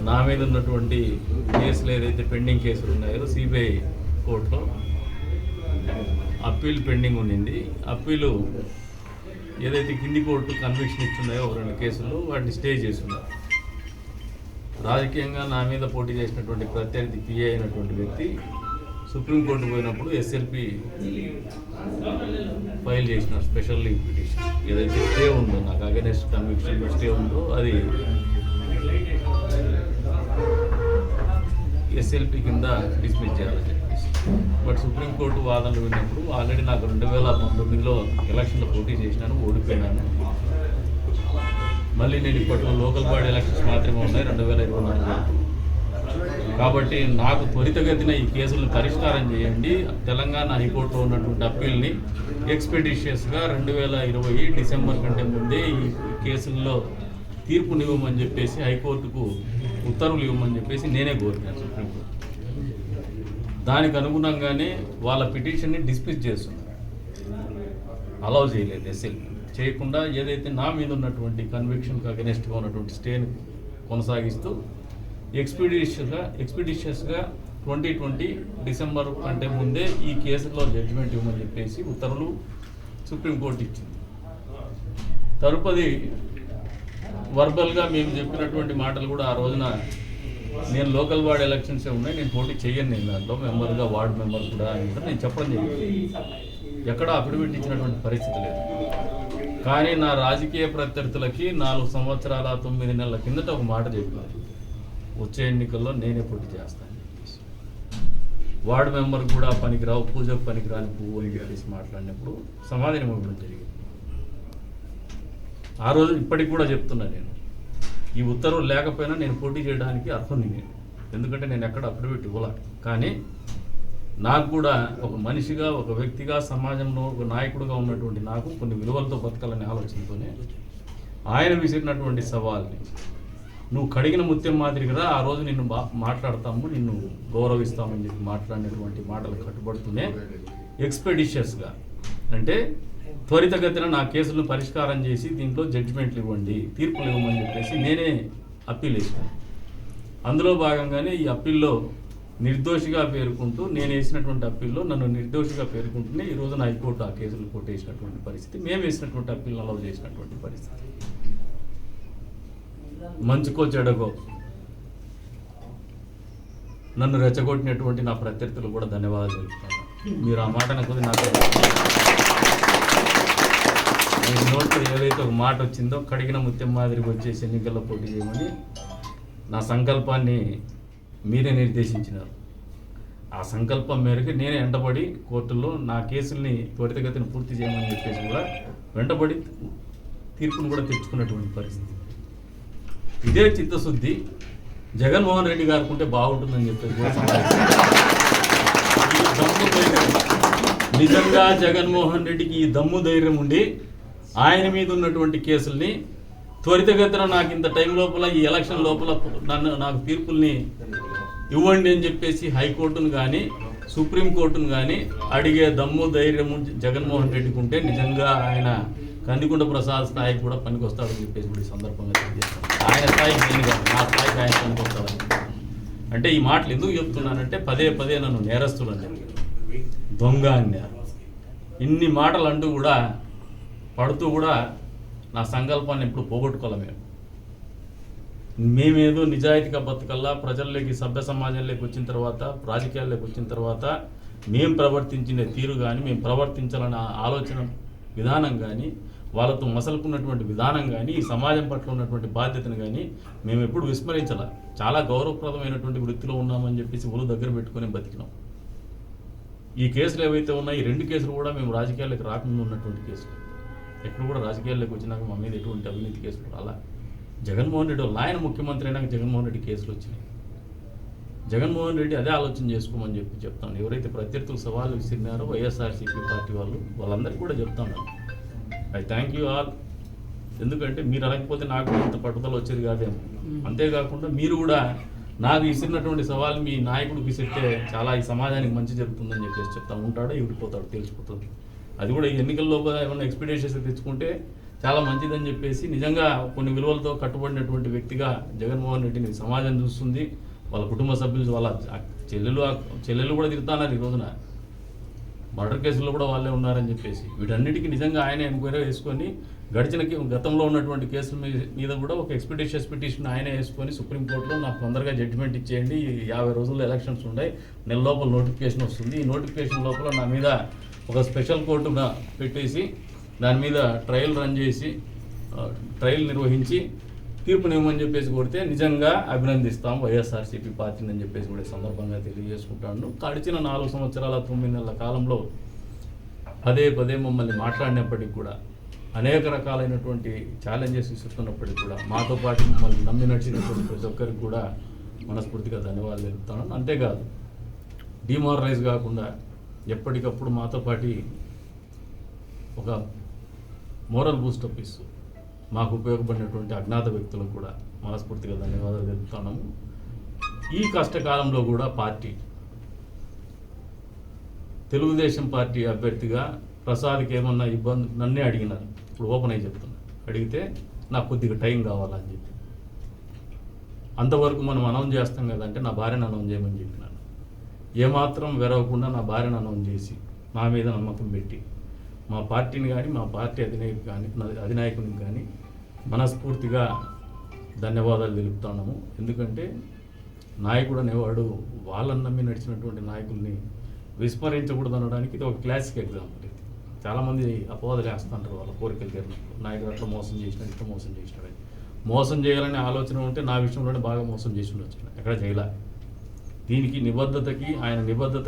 నా మీద ఉన్నటువంటి కేసులు ఏదైతే పెండింగ్ కేసులు ఉన్నాయో సిబిఐ కోర్టులో అప్పీల్ పెండింగ్ ఉండింది. అప్పీలు ఏదైతే కింది కోర్టు కన్విక్షన్ ఇచ్చున్నాయో ఒక 2 కేసులు వాటిని స్టే చేస్తున్నారు. రాజకీయంగా నా మీద పోటీ చేసినటువంటి ప్రత్యర్థి పిఏ అయినటువంటి వ్యక్తి సుప్రీంకోర్టు పోయినప్పుడు ఎస్ఎల్పి ఫైల్ చేసిన స్పెషల్ లీవ్ పిటిషన్ ఏదైతే స్టే ఉందో, నాకు అగెనెస్ట్ కన్విక్షన్ స్టే ఉందో అది ఎస్ఎల్పి కింద డిస్మిస్ చేయాలని చెప్పేసి. బట్ సుప్రీంకోర్టు వాదనలు విన్నప్పుడు ఆల్రెడీ నాకు 2019లో ఎలక్షన్లో పోటీ చేసినాను, ఓడిపోయినాను. మళ్ళీ నేను ఇప్పట్లో లోకల్ బాడీ ఎలక్షన్స్ మాత్రమే ఉన్నాయి 2024. కాబట్టి నాకు త్వరితగతిన ఈ కేసులను పరిష్కారం చేయండి. తెలంగాణ హైకోర్టులో ఉన్నటువంటి అప్పీల్ని ఎక్స్పెడిషియస్గా 2020 డిసెంబర్ కంటే ముందే ఈ కేసుల్లో తీర్పునివ్వమని చెప్పేసి హైకోర్టుకు ఉత్తర్వులు ఇవ్వమని చెప్పేసి నేనే కోరినాను సుప్రీంకోర్టు. దానికి అనుగుణంగానే వాళ్ళ పిటిషన్ని డిస్మిస్ చేస్తున్నారు, అలౌ చేయలేదు. ఎస్ఎల్పి చేయకుండా ఏదైతే నా మీద ఉన్నటువంటి కన్విక్షన్కి అగెనెస్ట్గా ఉన్నటువంటి స్టేని కొనసాగిస్తూ ఎక్స్పెడిషియస్గా 2020 డిసెంబర్ కంటే ముందే ఈ కేసులో జడ్జిమెంట్ ఇవ్వమని చెప్పేసి ఉత్తర్వులు సుప్రీంకోర్టు ఇచ్చింది. తదుపరి వర్బల్గా మేము చెప్పినటువంటి మాటలు కూడా ఆ రోజున నేను లోకల్ వార్డ్ ఎలక్షన్సే ఉన్నాయి, నేను పోటీ చేయను, నేను దాంట్లో మెంబర్గా వార్డు మెంబర్ కూడా అని కూడా నేను చెప్పడం జరిగింది. ఎక్కడ అఫిడవిట్ ఇచ్చినటువంటి పరిస్థితి లేదు. కానీ నా రాజకీయ ప్రత్యర్థులకి 4 సంవత్సరాల 9 నెలల కిందట ఒక మాట చెప్పినారు, వచ్చే ఎన్నికల్లో నేనే పోటీ చేస్తాను. వార్డు మెంబర్ కూడా పనికిరావు, పూజకు పనికిరాని పువ్వు అని చెప్పేసి మాట్లాడినప్పుడు సమాధానం ఇవ్వడం జరిగింది. ఆ రోజు ఇప్పటికి కూడా చెప్తున్నా, నేను ఈ ఉత్తర్వులు లేకపోయినా నేను పోటీ చేయడానికి అర్హుని నేను, ఎందుకంటే నేను ఎక్కడ అఫిడవిట్ ఇవ్వాల. కానీ నాకు కూడా ఒక మనిషిగా, ఒక వ్యక్తిగా, సమాజంలో ఒక నాయకుడిగా ఉన్నటువంటి నాకు కొన్ని విలువలతో బతకాలనే ఆలోచనతోనే ఆయన విసిరినటువంటి సవాల్ని, నువ్వు కడిగిన ముత్యం మాదిరిగా ఆ రోజు నిన్ను మాట్లాడతాము, నిన్ను గౌరవిస్తామని చెప్పి మాట్లాడినటువంటి మాటలు కట్టుబడుతూనే ఎక్స్పెడిషియస్గా అంటే త్వరితగతిన నా కేసులను పరిష్కారం చేసి దీంట్లో జడ్జిమెంట్లు ఇవ్వండి, తీర్పులు ఇవ్వమని చెప్పేసి నేనే అప్పీల్ వేసాను. అందులో భాగంగానే ఈ అప్పీల్లో నిర్దోషిగా పేర్కొంటూ నేను వేసినటువంటి అప్పీల్లో నన్ను నిర్దోషిగా పేర్కొంటూనే ఈరోజు నా హైకోర్టు ఆ కేసులు కొట్టేసినటువంటి పరిస్థితి, మేము వేసినటువంటి అప్పీల్ని అలౌ చేసినటువంటి పరిస్థితి. మంచుకో చెడగో నన్ను రెచ్చగొట్టినటువంటి నా ప్రత్యర్థులు కూడా ధన్యవాదాలు తెలుపుతాను. మీరు ఆ మాట నాకు నోట్లో ఏదైతే ఒక మాట వచ్చిందో, కడిగిన ముత్యం మాదిరికి వచ్చేసి ఎన్నికల్లో పోటీ చేయమని నా సంకల్పాన్ని మీరే నిర్దేశించినారు. ఆ సంకల్పం మేరకు నేనే వెంటబడి కోర్టుల్లో నా కేసుల్ని త్వరితగతిన పూర్తి చేయమని చెప్పేసి కూడా వెంటబడి తీర్పును కూడా తెచ్చుకున్నటువంటి పరిస్థితి. ఇదే చిత్తశుద్ధి జగన్మోహన్ రెడ్డి గారికి ఉంటే బాగుంటుందని చెప్పేసి నిజంగా జగన్మోహన్ రెడ్డికి ఈ దమ్ము ధైర్యం ఉండి ఆయన మీద ఉన్నటువంటి కేసుల్ని త్వరితగతిన నాకు ఇంత టైం లోపల, ఈ ఎలక్షన్ లోపల నాకు తీర్పుల్ని ఇవ్వండి అని చెప్పేసి హైకోర్టును కానీ సుప్రీంకోర్టును కానీ అడిగే దమ్ము ధైర్యము జగన్మోహన్ రెడ్డికి ఉంటే నిజంగా ఆయన కందికొండ ప్రసాద్ స్థాయికి కూడా పనికొస్తాడని చెప్పేసి కూడా ఈ సందర్భంగా తెలియజేస్తాను. ఆయన స్థాయికి నేను కాదు, నా స్థాయికి ఆయన పనికొస్తాడని. అంటే ఈ మాటలు ఎందుకు చెప్తున్నానంటే పదే పదే నన్ను నేరస్తులని, దొంగ అన్నారు, ఇన్ని మాటలు అంటూ కూడా పడుతూ కూడా నా సంకల్పాన్ని ఎప్పుడు పోగొట్టుకోలే. మేమేదో నిజాయితీగా బతకల్లా, ప్రజల్లోకి, సభ్య సమాజంలోకి వచ్చిన తర్వాత, రాజకీయాల్లోకి వచ్చిన తర్వాత మేము ప్రవర్తించిన తీరు కానీ, మేము ప్రవర్తించాలన్న ఆలోచన విధానం కానీ, వాళ్ళతో మసలుకున్నటువంటి విధానం కానీ, ఈ సమాజం పట్ల ఉన్నటువంటి బాధ్యతను కానీ మేము ఎప్పుడు విస్మరించాల. చాలా గౌరవప్రదమైనటువంటి వృత్తిలో ఉన్నామని చెప్పేసి ఒళ్ళు దగ్గర పెట్టుకొని బతికినాం. ఈ కేసులు ఏవైతే ఉన్నాయో, ఈ 2 కేసులు కూడా మేము రాజకీయాల్లోకి రాకుండా ఉన్నటువంటి కేసులు. ఎప్పుడు కూడా రాజకీయాల్లోకి వచ్చినాక మా మీద ఎటువంటి అవినీతి కేసులు రాలా. జగన్మోహన్ రెడ్డి ఆయన ముఖ్యమంత్రి అయినాక జగన్మోహన్ రెడ్డి కేసులు వచ్చినాయి. జగన్మోహన్ రెడ్డి అదే ఆలోచన చేసుకోమని చెప్తాను. ఎవరైతే ప్రత్యర్థులు సవాళ్ళు విసిరినారో వైఎస్ఆర్సీపీ పార్టీ వాళ్ళందరికీ కూడా చెప్తాను, ఐ థ్యాంక్ యూ ఆల్. ఎందుకంటే మీరు అనకపోతే నాకు ఇంత పట్టుదల వచ్చేది కాదేమో. అంతేకాకుండా మీరు కూడా నాకు విసిరినటువంటి సవాల్ మీ నాయకుడికి విసిరితే చాలా ఈ సమాజానికి మంచి జరుగుతుందని చెప్పేసి చెప్తా ఉంటాడో, ఎగిరిపోతాడో తెలిసిపోతుంది. అది కూడా ఈ ఎన్నికల్లో ఏమన్నా ఎక్స్పెక్టేషన్స్ తెచ్చుకుంటే చాలా మంచిదని చెప్పేసి నిజంగా కొన్ని విలువలతో కట్టుబడినటువంటి వ్యక్తిగా జగన్మోహన్ రెడ్డిని సమాజం చూస్తుంది. వాళ్ళ కుటుంబ సభ్యులు, వాళ్ళ చెల్లెలు కూడా తిరుగుతున్నారు ఈ రోజున. మర్డర్ కేసుల్లో కూడా వాళ్ళే ఉన్నారని చెప్పేసి వీటన్నిటికీ నిజంగా ఆయన ఎంక్వైరీ వేసుకొని గతంలో ఉన్నటువంటి కేసుల మీద కూడా ఒక ఎక్స్పెడిషియస్ పిటిషన్ ఆయనే వేసుకొని సుప్రీంకోర్టులో నాకు తొందరగా జడ్జిమెంట్ ఇచ్చేయండి, 50 రోజుల్లో ఎలక్షన్స్ ఉన్నాయి, నెల లోపల నోటిఫికేషన్ వస్తుంది, ఈ నోటిఫికేషన్ లోపల నా మీద ఒక స్పెషల్ కోర్టు పెట్టేసి దాని మీద ట్రయల్ రన్ చేసి ట్రయల్ నిర్వహించి తీర్పునివ్వమని చెప్పేసి కొడితే నిజంగా అభినందిస్తాం వైఎస్ఆర్సీపీ పార్టీని అని చెప్పేసి కూడా సందర్భంగా తెలియజేసుకుంటాను. గడిచిన 4 సంవత్సరాల 9 నెలల కాలంలో పదే పదే మమ్మల్ని మాట్లాడినప్పటికీ కూడా అనేక రకాలైనటువంటి ఛాలెంజెస్ ఇస్తున్నప్పటికీ కూడా మాతో పాటు మమ్మల్ని నమ్మి నడిచినటువంటి ప్రతి ఒక్కరికి కూడా మనస్ఫూర్తిగా ధన్యవాదాలు తెలుపుతాను. అంతేకాదు డిమారలైజ్ కాకుండా ఎప్పటికప్పుడు మాతో పాటు ఒక మోరల్ బూస్టప్ ఇస్తూ మాకు ఉపయోగపడినటువంటి అజ్ఞాత వ్యక్తులకు కూడా మనస్ఫూర్తిగా ధన్యవాదాలు తెలుపుతున్నాము. ఈ కష్టకాలంలో కూడా పార్టీ తెలుగుదేశం పార్టీ అభ్యర్థిగా ప్రసాద్కి ఏమన్నా ఇబ్బంది నన్నే అడిగినారు. ఇప్పుడు ఓపెన్ అయ్యి చెప్తున్నా, అడిగితే నాకు కొద్దిగా టైం కావాలని చెప్పి అంతవరకు మనం అనౌన్స్ చేస్తాం కదంటే నా భార్యను అనౌన్స్ చేయమని చెప్పినాను. ఏమాత్రం వెరవకుండా నా భార్యను అనౌన్స్ చేసి నా మీద నమ్మకం పెట్టి మా పార్టీని కానీ మా పార్టీ అధినాయకునికి కానీ మనస్ఫూర్తిగా ధన్యవాదాలు తెలుపుతున్నాము. ఎందుకంటే నాయకుడు అనేవాడు వాళ్ళని నమ్మి నడిచినటువంటి నాయకుల్ని విస్మరించకూడదు అనడానికి ఇది ఒక క్లాసిక్ ఎగ్జాంపుల్. ఇది చాలామంది అపవాదులు వేస్తుంటారు వాళ్ళ కోరికలు జరిగినప్పుడు, నాయకుడు అట్లా మోసం చేసినాడు, ఇట్లా మోసం చేసినాడు. మోసం చేయాలనే ఆలోచన ఉంటే నా విషయంలోనే బాగా మోసం చేసి ఉండొచ్చు, ఎక్కడ చేయలే. దీనికి నిబద్ధతకి ఆయన నిబద్ధత